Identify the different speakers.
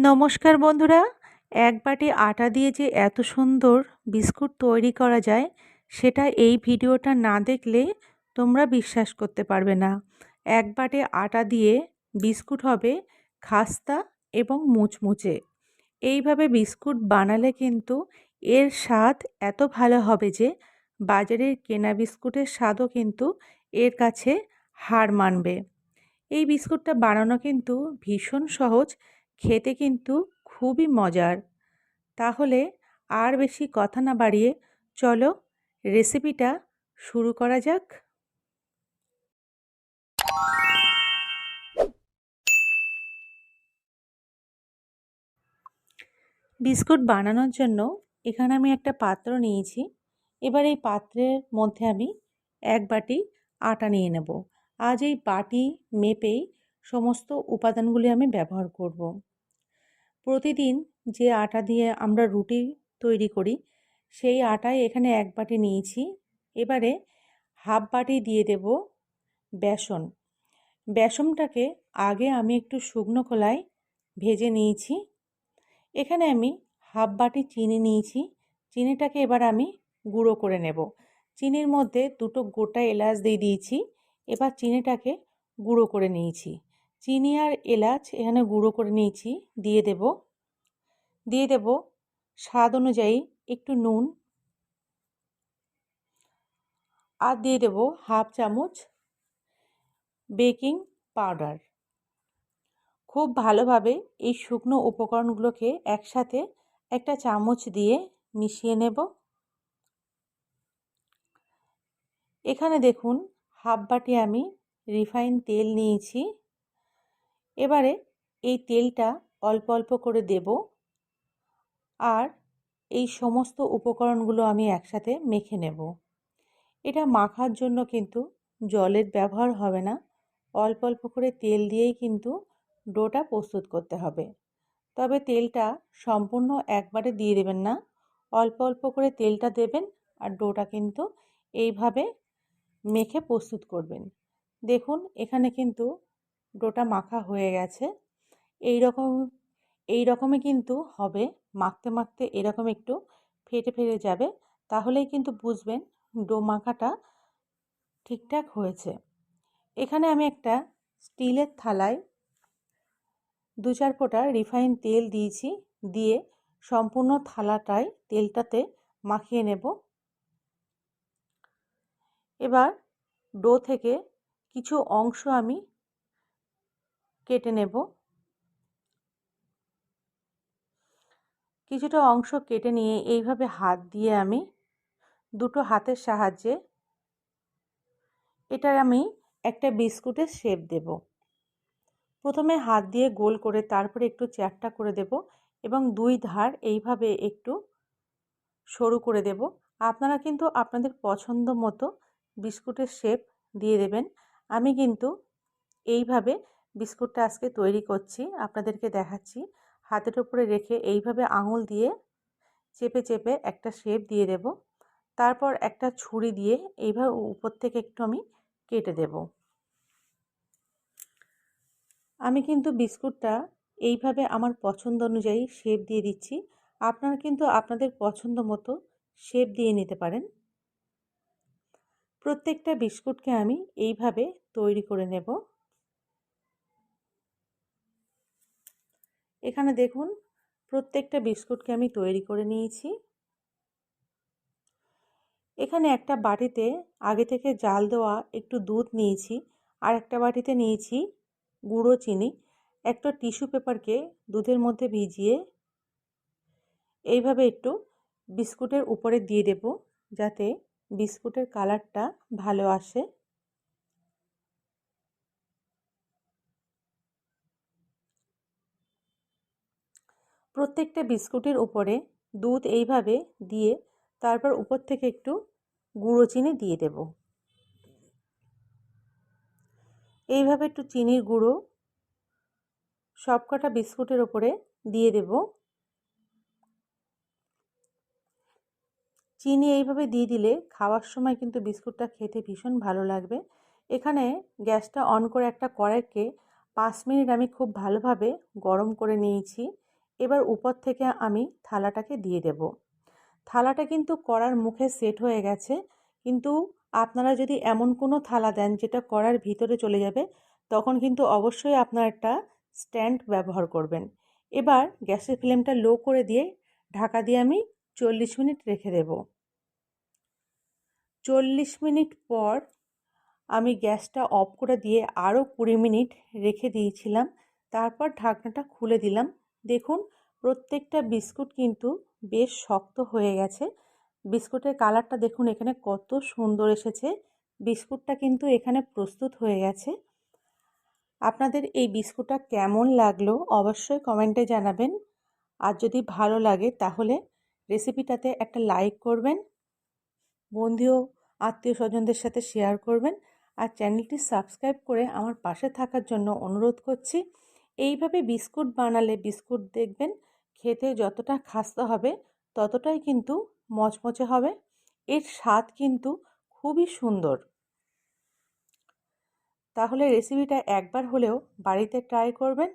Speaker 1: নমস্কার বন্ধুরা, এক বাটি আটা দিয়ে যে এত সুন্দর বিস্কুট তৈরি করা যায় সেটা এই ভিডিওটা না দেখলে তোমরা বিশ্বাস করতে পারবে না। এক বাটি আটা দিয়ে বিস্কুট হবে খাস্তা এবং মুচমুচে। এইভাবে বিস্কুট বানালে কিন্তু এর স্বাদ এত ভালো হবে যে বাজারের কেনা বিস্কুটের স্বাদও কিন্তু এর কাছে হার মানবে। এই বিস্কুটটা বানানো কিন্তু ভীষণ সহজ, খেতে কিন্তু খুবই মজার। তাহলে আর বেশি কথা না বাড়িয়ে চলো রেসিপিটা শুরু করা যাক। বিস্কুট বানানোর জন্য এখানে আমি একটা পাত্র নিয়েছি। এবার এই পাত্রের মধ্যে আমি এক বাটি আটা নিয়ে নেব। আজ এই বাটি মেপেই সমস্ত উপাদানগুলি আমি ব্যবহার করব। প্রতিদিন যে আটা দিয়ে আমরা রুটি তৈরি করি সেই আটাই এখানে এক বাটি নিয়েছি। এবারে হাফ বাটি দিয়ে দেব বেসন। বেসনটাকে আগে আমি একটু শুকনো খোলায় ভেজে নিয়েছি। এখানে আমি হাফ বাটি চিনি নিয়েছি। চিনিটাকে এবার আমি গুঁড়ো করে নেব। চিনির মধ্যে দুটো গোটা এলাচ দিয়ে দিয়েছি। এবার চিনিটাকে গুঁড়ো করে নিয়েছি। চিনি আর এলাচ এখানে গুঁড়ো করে নিয়েছি। দিয়ে দেব স্বাদ অনুযায়ী একটু নুন, আর দিয়ে দেব হাফ চামচ বেকিং পাউডার। খুব ভালোভাবে এই শুকনো উপকরণগুলোকে একসাথে একটা চামচ দিয়ে মিশিয়ে নেব। এখানে দেখুন হাফ বাটি আমি রিফাইন তেল নিয়েছি। এবারে এই তেলটা অল্প অল্প করে দেব, আর এই সমস্ত উপকরণগুলো আমি একসাথে মেখে নেব। এটা মাখার জন্য কিন্তু জলের ব্যবহার হবে না, অল্প অল্প করে তেল দিয়েই কিন্তু ডোটা প্রস্তুত করতে হবে। তবে তেলটা সম্পূর্ণ একবারে দিয়ে দেবেন না, অল্প অল্প করে তেলটা দেবেন আর ডোটা কিন্তু এইভাবে মেখে প্রস্তুত করবেন। দেখুন এখানে কিন্তু ডোটা মাখা হয়ে গেছে। এই রকমই কিন্তু হবে। মাখতে মাখতে এরকম একটু ফেটে ফেটে যাবে, তাহলেই কিন্তু বুঝবেন ডো মাখাটা ঠিকঠাক হয়েছে। এখানে আমি একটা স্টিলের থালায় 2-4 ফোঁটা রিফাইন তেল দিয়েছি। দিয়ে সম্পূর্ণ থালাটায় তেলটাতে মাখিয়ে নেব। এবার ডো থেকে কিছু অংশ আমি কেটে নেব। কিছুটা অংশ কেটে নিয়ে এইভাবে হাত দিয়ে আমি দুটো হাতের সাহায্যে এটার আমি একটা বিস্কুটের শেপ দেব। প্রথমে হাত দিয়ে গোল করে তারপরে একটু চ্যাপ্টা করে দেব এবং দুই ধার এইভাবে একটু সরু করে দেব। আপনারা কিন্তু আপনাদের পছন্দ মতো বিস্কুটের শেপ দিয়ে দেবেন। আমি কিন্তু এইভাবে বিস্কুটটা আজকে তৈরি করছি, আপনাদেরকে দেখাচ্ছি। হাতের উপরে রেখে এইভাবে আঙুল দিয়ে চেপে চেপে একটা শেপ দিয়ে দেব। তারপর একটা ছুরি দিয়ে এইভাবে উপর থেকে একটু আমি কেটে দেব। আমি কিন্তু বিস্কুটটা এইভাবে আমার পছন্দ অনুযায়ী শেপ দিয়ে দিচ্ছি। আপনারা কিন্তু আপনাদের পছন্দ মতো শেপ দিয়ে নিতে পারেন। প্রত্যেকটা বিস্কুটকে আমি এইভাবে তৈরি করে নেব। এখানে দেখুন প্রত্যেকটা বিস্কুটকে আমি তৈরি করে নিয়েছি। এখানে একটা বাটিতে আগে থেকে জাল দেওয়া একটু দুধ নিয়েছি, আর একটা বাটিতে নিয়েছি গুঁড়ো চিনি। একটা টিস্যু পেপারকে দুধের মধ্যে ভিজিয়ে এইভাবে একটু বিস্কুটের উপরে দিয়ে দেব, যাতে বিস্কুটের কালারটা ভালো আসে। প্রত্যেকটা বিস্কুটের উপরে দুধ এইভাবে দিয়ে তারপর উপর থেকে একটু গুঁড়ো চিনি দিয়ে দেব। এইভাবে একটু চিনির গুঁড়ো সবকটা বিস্কুটের উপরে দিয়ে দেব। চিনি এইভাবে দিয়ে দিলে খাওয়ার সময় কিন্তু বিস্কুটটা খেতে ভীষণ ভালো লাগবে। এখানে গ্যাসটা অন করে একটা কড়াইকে 5 মিনিট আমি খুব ভালোভাবে গরম করে নিয়েছি। এবার উপর থেকে আমি থালাটাকে দিয়ে দেব। থালাটা কিন্তু কড়ার মুখে সেট হয়ে গেছে, কিন্তু আপনারা যদি এমন কোনো থালা দেন যেটা কড়ার ভিতরে চলে যাবে, তখন কিন্তু অবশ্যই আপনারা একটা স্ট্যান্ড ব্যবহার করবেন। এবার গ্যাসের ফ্লেমটা লো করে দিয়ে ঢাকা দিয়ে আমি 40 মিনিট রেখে দেব। 40 মিনিট পর আমি গ্যাসটা অফ করে দিয়ে আরও 20 মিনিট রেখে দিয়েছিলাম। তারপর ঢাকনাটা খুলে দিলাম। দেখুন প্রত্যেকটা বিস্কুট কিন্তু বেশ শক্ত হয়ে গেছে। বিস্কুটের কালারটা দেখুন এখানে কত সুন্দর এসেছে। বিস্কুটটা কিন্তু এখানে প্রস্তুত হয়ে গেছে। আপনাদের এই বিস্কুটটা কেমন লাগলো অবশ্যই কমেন্টে জানাবেন। আর যদি ভালো লাগে তাহলে রেসিপিটাতে একটা লাইক করবেন, বন্ধু ও আত্মীয় স্বজনদের সাথে শেয়ার করবেন, আর চ্যানেলটি সাবস্ক্রাইব করে আমার পাশে থাকার জন্য অনুরোধ করছি। এইভাবে বিস্কুট বানালে বিস্কুট দেখবেন খেতে যতটা খাস্তা হবে ততটাই কিন্তু মচমচে হবে। এর স্বাদ কিন্তু খুবই সুন্দর। তাহলে রেসিপিটা একবার হলেও বাড়িতে ট্রাই করবেন।